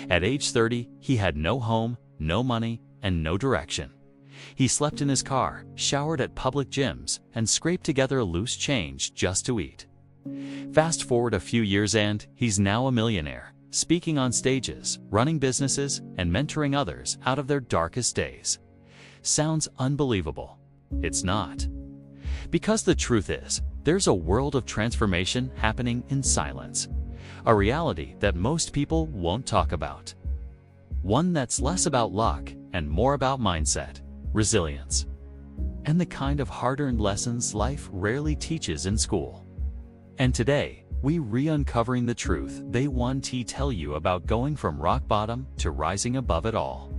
At age 30, he had no home, no money, and no direction. He slept in his car, showered at public gyms, and scraped together loose change just to eat. Fast forward a few years and he's now a millionaire, speaking on stages, running businesses, and mentoring others out of their darkest days. Sounds unbelievable. It's not. Because the truth is, there's a world of transformation happening in silence. A reality that most people won't talk about. One that's less about luck and more about mindset, resilience, and the kind of hard-earned lessons life rarely teaches in school. And today, we re-uncovering the truth they want to tell you about going from rock bottom to rising above it all.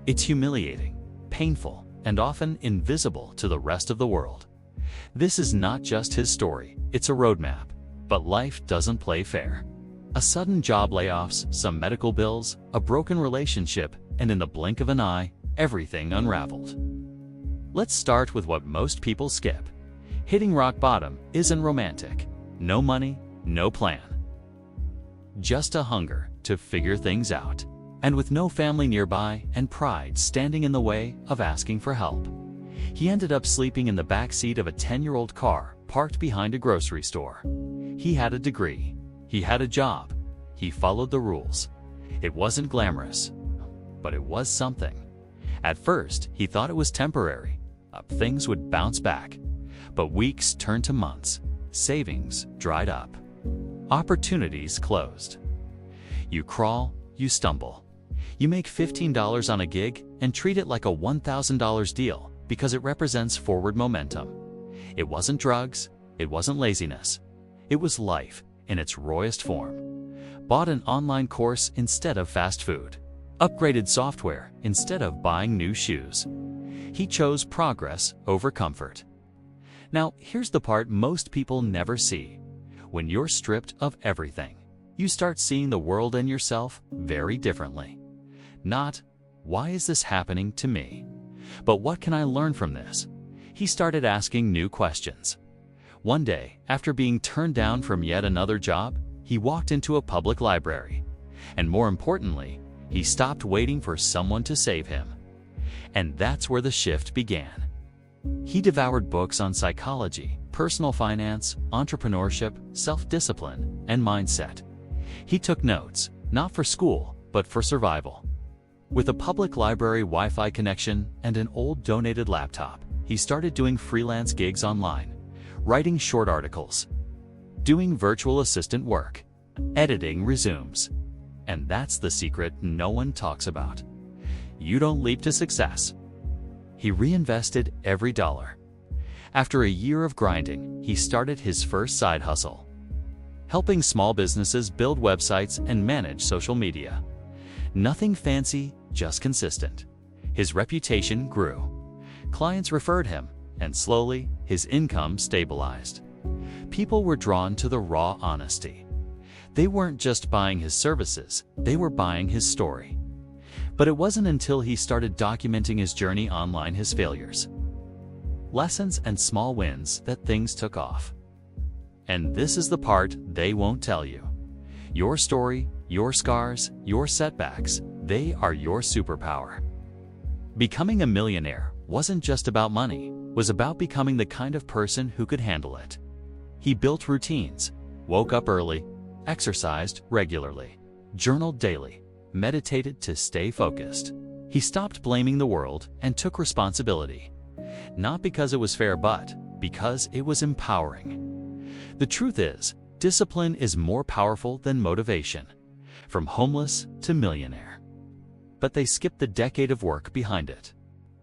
It's humiliating, painful, and often invisible to the rest of the world. This is not just his story, it's a roadmap. But life doesn't play fair. A sudden job layoffs, some medical bills, a broken relationship, and in the blink of an eye, everything unraveled. Let's start with what most people skip. Hitting rock bottom isn't romantic. No money, no plan. Just a hunger to figure things out. And with no family nearby and pride standing in the way of asking for help. He ended up sleeping in the back seat of a 10-year-old car parked behind a grocery store. He had a degree. He had a job. He followed the rules. It wasn't glamorous, but it was something. At first, he thought it was temporary. Things would bounce back. But weeks turned to months. Savings dried up. Opportunities closed. You crawl, you stumble. You make $15 on a gig and treat it like a $1,000 deal because it represents forward momentum. It wasn't drugs. It wasn't laziness. It was life in its rawest form. Bought an online course instead of fast food. Upgraded software instead of buying new shoes. He chose progress over comfort. Now, here's the part most people never see. When you're stripped of everything, you start seeing the world and yourself very differently. Not, why is this happening to me? But what can I learn from this? He started asking new questions. One day, after being turned down from yet another job, he walked into a public library. And more importantly, he stopped waiting for someone to save him. And that's where the shift began. He devoured books on psychology, personal finance, entrepreneurship, self-discipline, and mindset. He took notes, not for school, but for survival. With a public library Wi-Fi connection and an old donated laptop, he started doing freelance gigs online, writing short articles, doing virtual assistant work, editing resumes. And that's the secret no one talks about. You don't leap to success. He reinvested every dollar. After a year of grinding, he started his first side hustle, helping small businesses build websites and manage social media. Nothing fancy, just consistent. His reputation grew. Clients referred him, and slowly, his income stabilized. People were drawn to the raw honesty. They weren't just buying his services, they were buying his story. But it wasn't until he started documenting his journey online, his failures, lessons, and small wins that things took off. And this is the part they won't tell you. Your story, your scars, your setbacks, they are your superpower. Becoming a millionaire wasn't just about money, it was about becoming the kind of person who could handle it. He built routines, woke up early, exercised regularly, journaled daily, meditated to stay focused. He stopped blaming the world and took responsibility. Not because it was fair, but because it was empowering. The truth is, discipline is more powerful than motivation. From homeless to millionaire. But they skip the decade of work behind it.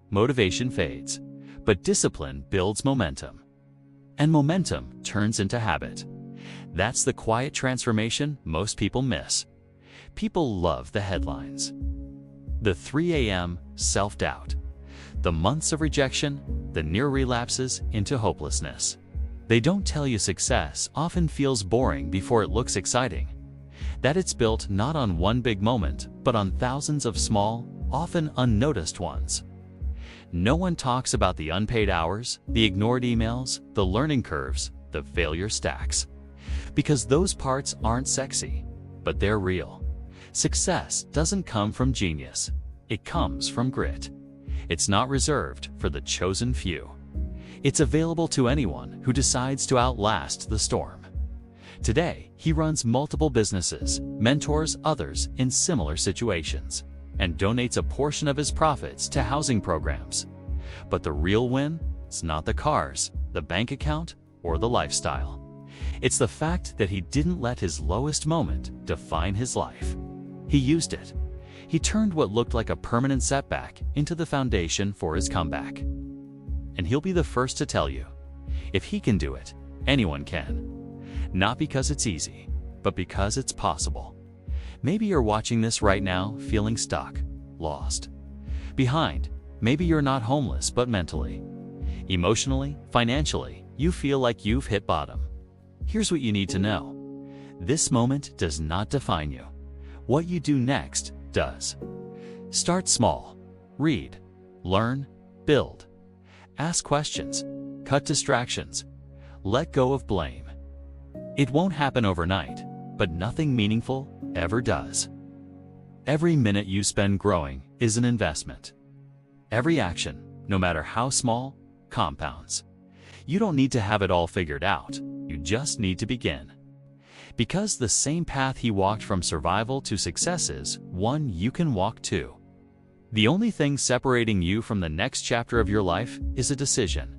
Motivation fades, but discipline builds momentum. And momentum turns into habit. That's the quiet transformation most people miss. People love the headlines. The 3 a.m. self-doubt. The months of rejection, the near relapses into hopelessness. They don't tell you success often feels boring before it looks exciting. That it's built not on one big moment, but on thousands of small, often unnoticed ones. No one talks about the unpaid hours, the ignored emails, the learning curves, the failure stacks. Because those parts aren't sexy, but they're real. Success doesn't come from genius. It comes from grit. It's not reserved for the chosen few. It's available to anyone who decides to outlast the storm. Today, he runs multiple businesses, mentors others in similar situations, and donates a portion of his profits to housing programs. But the real win is not the cars, the bank account, or the lifestyle. It's the fact that he didn't let his lowest moment define his life. He used it. He turned what looked like a permanent setback into the foundation for his comeback. And he'll be the first to tell you, if he can do it, anyone can. Not because it's easy, but because it's possible. Maybe you're watching this right now feeling stuck, lost, behind. Maybe you're not homeless, but mentally, emotionally, financially, you feel like you've hit bottom. Here's what you need to know. This moment does not define you. What you do next does. Start small. Read, learn, build. Ask questions. Cut distractions. Let go of blame. It won't happen overnight, but nothing meaningful ever does. Every minute you spend growing is an investment. Every action, no matter how small, compounds. You don't need to have it all figured out. You just need to begin. Because the same path he walked from survival to success is one you can walk too. The only thing separating you from the next chapter of your life is a decision.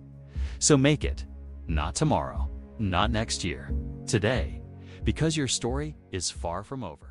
So make it, not tomorrow, not next year, today, because your story is far from over.